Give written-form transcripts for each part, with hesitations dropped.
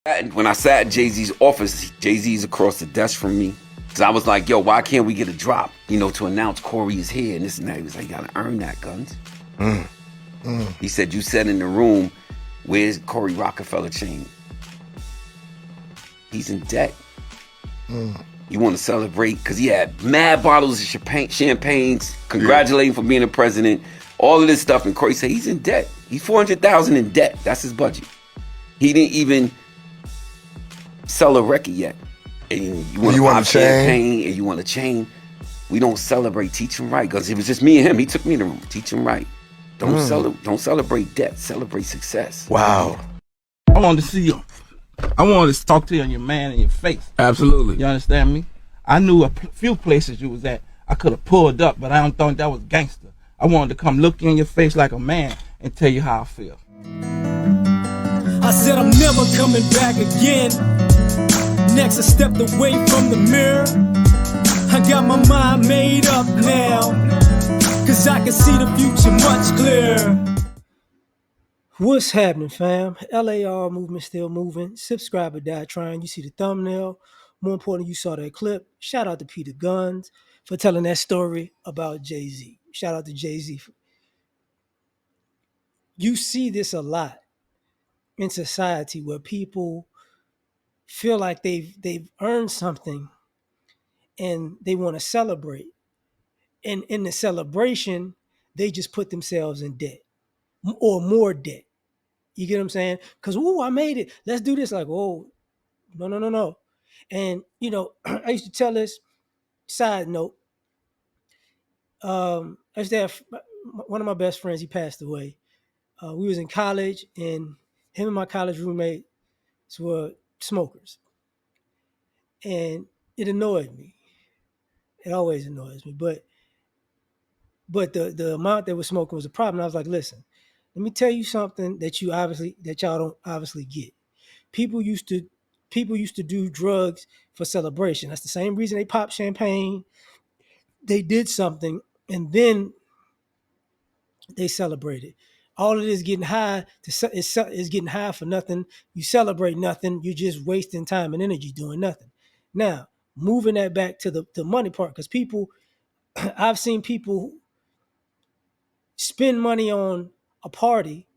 And when I sat in Jay-Z's office, Jay-Z's across the desk from me. So I was like, yo, why can't we get a drop, to announce Corey is here and this and that. He was like, you gotta earn that, Guns. He said, you said in the room, where's Corey Rockefeller chain? He's in debt. You want to celebrate? Because he had mad bottles of champagnes, congratulating for being a president, all of this stuff. And Corey said, he's in debt. He's $400,000 in debt. That's his budget. He didn't even sell a record yet. And you want to pop champagne and you want a chain. We don't celebrate. Teach him right. Because it was just me and him. He took me in the room. Teach him right. Don't celebrate debt. Celebrate success. Wow. I wanted to see you. I wanted to talk to you on your man in your face. Absolutely. You understand me? I knew a few places you was at. I could have pulled up, but I don't think that was gangster. I wanted to come look you in your face like a man and tell you how I feel. I said I'm never coming back again. Next I stepped away from the mirror. I got my mind made up now, cause I can see the future much clearer. What's happening, fam? L.A.R. movement still moving. Subscribe or die trying. You see the thumbnail. More importantly, you saw that clip. Shout out to Peter Guns for telling that story about Jay-Z. Shout out to Jay-Z. You see this a lot in society where people feel like they've earned something and they want to celebrate. And in the celebration, they just put themselves in debt or more debt. You get what I'm saying? Because, I made it. Let's do this. Like, no. And, I used to tell this side note. I used to have one of my best friends, he passed away. We was in college and him and my college roommates were smokers. And it annoyed me. It always annoys me. But the amount they were smoking was a problem. I was like, listen, let me tell you something that y'all don't obviously get. People used to do drugs for celebration. That's the same reason they pop champagne. They did something and then they celebrated. All of this getting high is getting high for nothing. You celebrate nothing. You're just wasting time and energy doing nothing. Now, moving that back to the money part, because people, I've seen people spend money on a party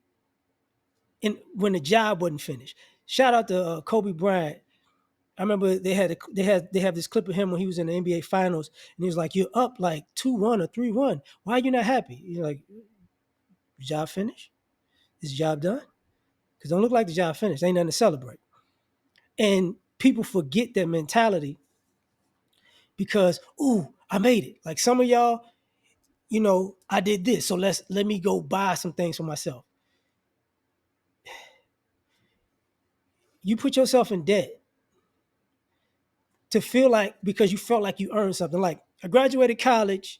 when the job wasn't finished. Shout out to Kobe Bryant. I remember they have this clip of him when he was in the NBA Finals, and he was like, "You're up like 2-1 or 3-1. Why are you not happy?" He's like, "Job finished? Is the job done? Because don't look like the job finished. Ain't nothing to celebrate." And people forget that mentality because, I made it. Like some of y'all, I did this, so let me go buy some things for myself. You put yourself in debt to feel like, because you felt like you earned something. Like, I graduated college,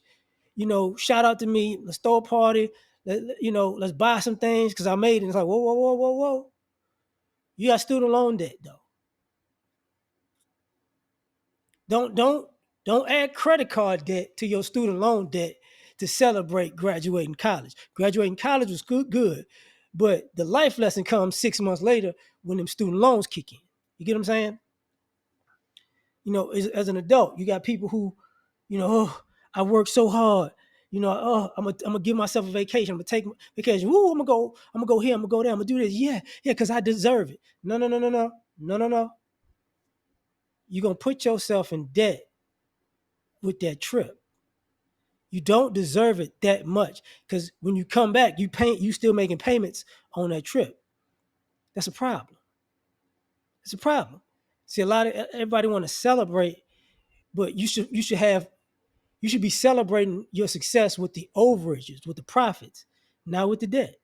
shout out to me. Let's throw a party. Let's buy some things because I made it. It's like, whoa. You got student loan debt though. Don't add credit card debt to your student loan debt to celebrate graduating college. Graduating college was good, but the life lesson comes 6 months later when them student loans kick in. You get what I'm saying? As an adult, you got people who, I worked so hard. I'm gonna give myself a vacation. I'm gonna take vacation. I'm gonna go here. I'm gonna go there. I'm gonna do this. Yeah, because I deserve it. No. You're gonna put yourself in debt with that trip. You don't deserve it that much because when you come back, you still making payments on that trip. That's a problem. It's a problem. See, everybody want to celebrate, but you should be celebrating your success with the overages, with the profits, not with the debt.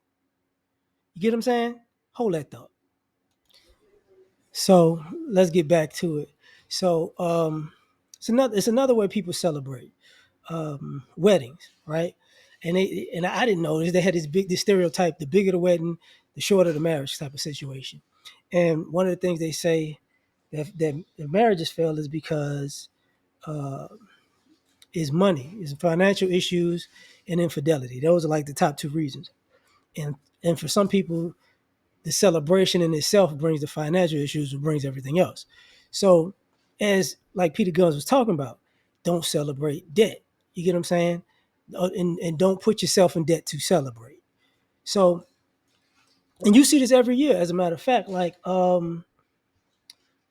You get what I'm saying? Hold that thought. So let's get back to it. So it's another way people celebrate weddings, right? And I didn't know this. They had this stereotype: the bigger the wedding, the shorter the marriage type of situation. And one of the things they say that the marriages fail is because is money, is financial issues, and infidelity. Those are like the top two reasons. And for some people, the celebration in itself brings the financial issues, it brings everything else. So, as like Peter Guns was talking about, don't celebrate debt. You get what I'm saying? And don't put yourself in debt to celebrate. So, and you see this every year, as a matter of fact, like when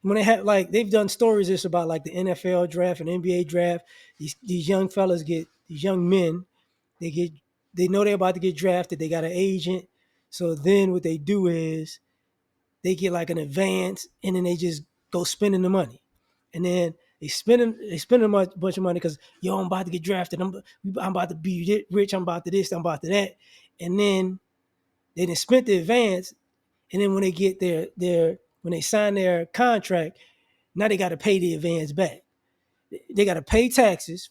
they have like they've done stories this about like the NFL draft and NBA draft. These young fellas get these young men, they get they know they're about to get drafted. They got an agent, so then what they do is they get like an advance, and then they just go spending the money, and then they spend a bunch of money because yo, I'm about to get drafted. I'm about to be rich. I'm about to this. I'm about to that, and then they done spent the advance, and then when they get their when they sign their contract, now they got to pay the advance back. They got to pay taxes.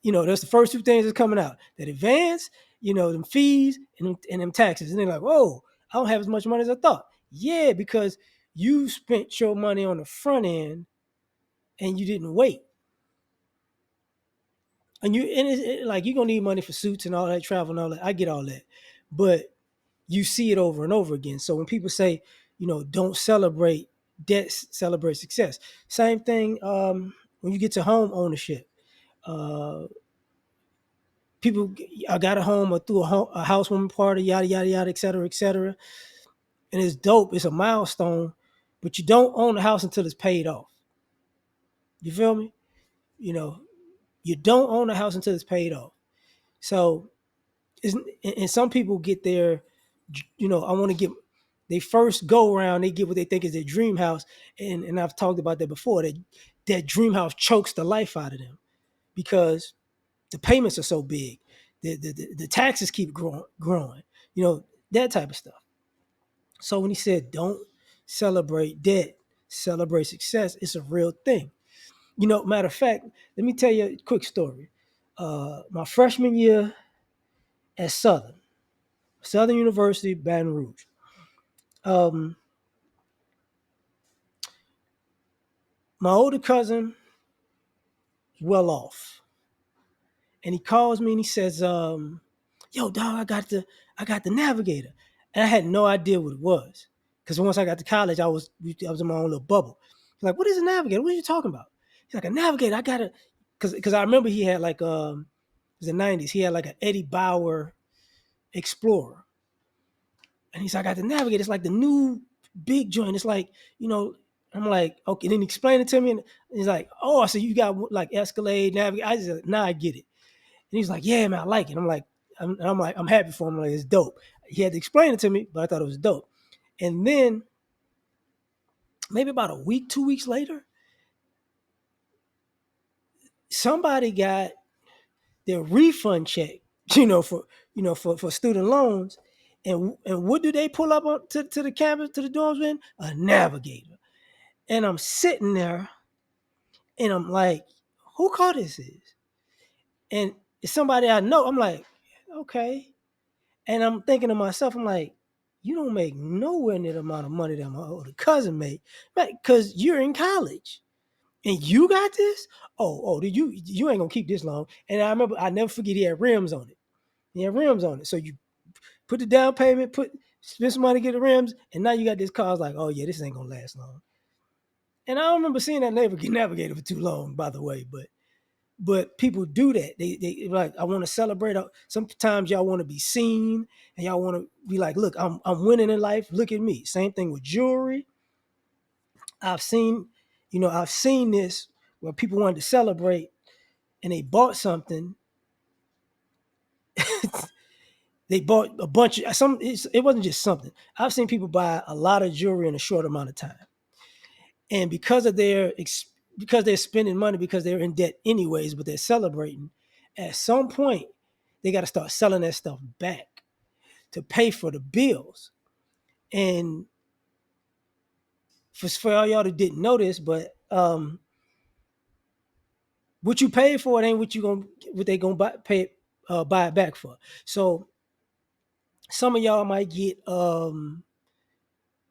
That's the first two things that's coming out. That advance, them fees and them taxes. And they're like, whoa, I don't have as much money as I thought. Yeah, because you spent your money on the front end and you didn't wait. Like you're gonna need money for suits and all that, travel and all that. I get all that. But you see it over and over again. So when people say, don't celebrate debt, celebrate success. Same thing when you get to home ownership. Uh, People, I got a home or through a housewarming party, yada yada yada, et cetera, and it's dope. It's a milestone, but you don't own the house until it's paid off. You feel me? You know, you don't own the house until it's paid off. So, and some people get their, I want to get. They first go around, they get what they think is their dream house, and I've talked about that before. That dream house chokes the life out of them because the payments are so big, the taxes keep growing, that type of stuff. So when he said, "Don't celebrate debt, celebrate success," it's a real thing. Matter of fact, let me tell you a quick story. My freshman year at Southern University, Baton Rouge. Um, my older cousin, well off, and he calls me and he says, "Yo, dog, I got the Navigator," and I had no idea what it was because once I got to college, I was in my own little bubble. He's like, "What is a Navigator? What are you talking about?" He's like, "A Navigator. I got to," because I remember he had like it was the '90s. He had like an Eddie Bauer Explorer, and he's like, "I got the Navigator. It's like the new big joint. It's like I'm like, okay." And then he explained it to me, and he's like, "Oh, so you got like Escalade, Navigator?" I just like, "Nah, I get it." And he's like, "Yeah, man, I like it." I'm like, I'm happy for him. I'm like, it's dope. He had to explain it to me, but I thought it was dope. And then maybe about a week, 2 weeks later, somebody got their refund check, for student loans. And what do they pull up to the campus, to the dorms in? A Navigator. And I'm sitting there and I'm like, who car this is? And it's somebody I know. I'm like, okay. And I'm thinking to myself, I'm like, you don't make nowhere near the amount of money that my older cousin made, right? Because you're in college and you got this. Oh, you ain't gonna keep this long. And I remember, I never forget, he had rims on it. He had rims on it. So you put the down payment, spend some money, get the rims, and now you got this car. I was like, oh yeah, this ain't gonna last long. And I don't remember seeing that Navigator for too long, by the way, but people do that. They like, I want to celebrate. Sometimes y'all want to be seen and y'all want to be like, look, I'm winning in life. Look at me. Same thing with jewelry. I've seen, I've seen this where people wanted to celebrate and they bought something. They bought a bunch of it wasn't just something. I've seen people buy a lot of jewelry in a short amount of time. And because they're spending money, because they're in debt anyways, but they're celebrating, at some point they got to start selling that stuff back to pay for the bills. And for all y'all that didn't know this, but what you paid for it ain't what they gonna buy it back for. So some of y'all might get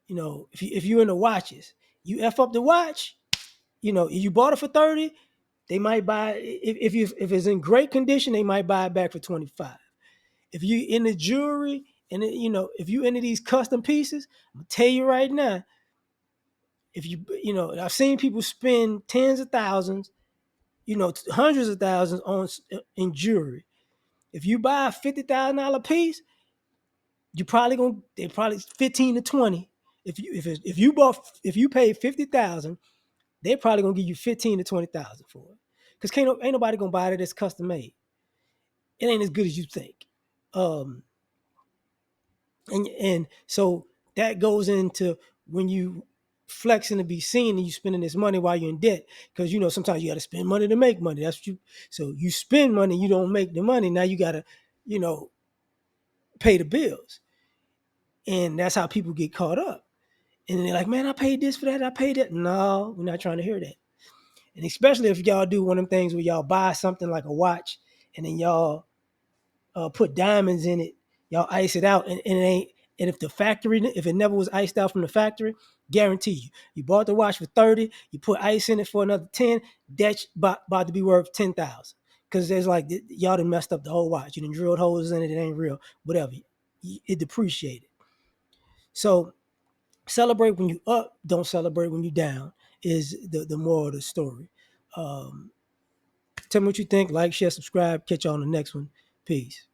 if you're in the watches, you F up the watch, you bought it for 30, they might buy if it's in great condition, they might buy it back for 25. If you in the jewelry And you know, if you into these custom pieces, I'm gonna tell you right now, if you know, I've seen people spend tens of thousands, you know, hundreds of thousands on in jewelry. If you buy a $50,000 piece, you probably gonna they probably 15 to 20. If you pay 50,000, they're probably gonna give you 15 to 20,000 for it. Because ain't nobody gonna buy it that's custom made. It ain't as good as you think. Um, and so that goes into when you flexing to be seen and you spending this money while you're in debt, because you know sometimes you got to spend money to make money. That's what you. So you spend money, you don't make the money. Now you got to, you know, pay the bills, and that's how people get caught up. And they're like, man, I paid this for that, I paid that. No, we're not trying to hear that. And especially if y'all do one of them things where y'all buy something like a watch and then y'all put diamonds in it, y'all ice it out, and it ain't. And if the factory, if it never was iced out from the factory, guarantee you bought the watch for 30, you put ice in it for another 10, that's about to be worth 10,000. Because there's like y'all done messed up the whole watch. You done drilled holes in it, it ain't real, whatever. It depreciated. So celebrate when you up, don't celebrate when you down is the moral of the story. Um, Tell me what you think. Like, share, subscribe. Catch you on the next one. Peace.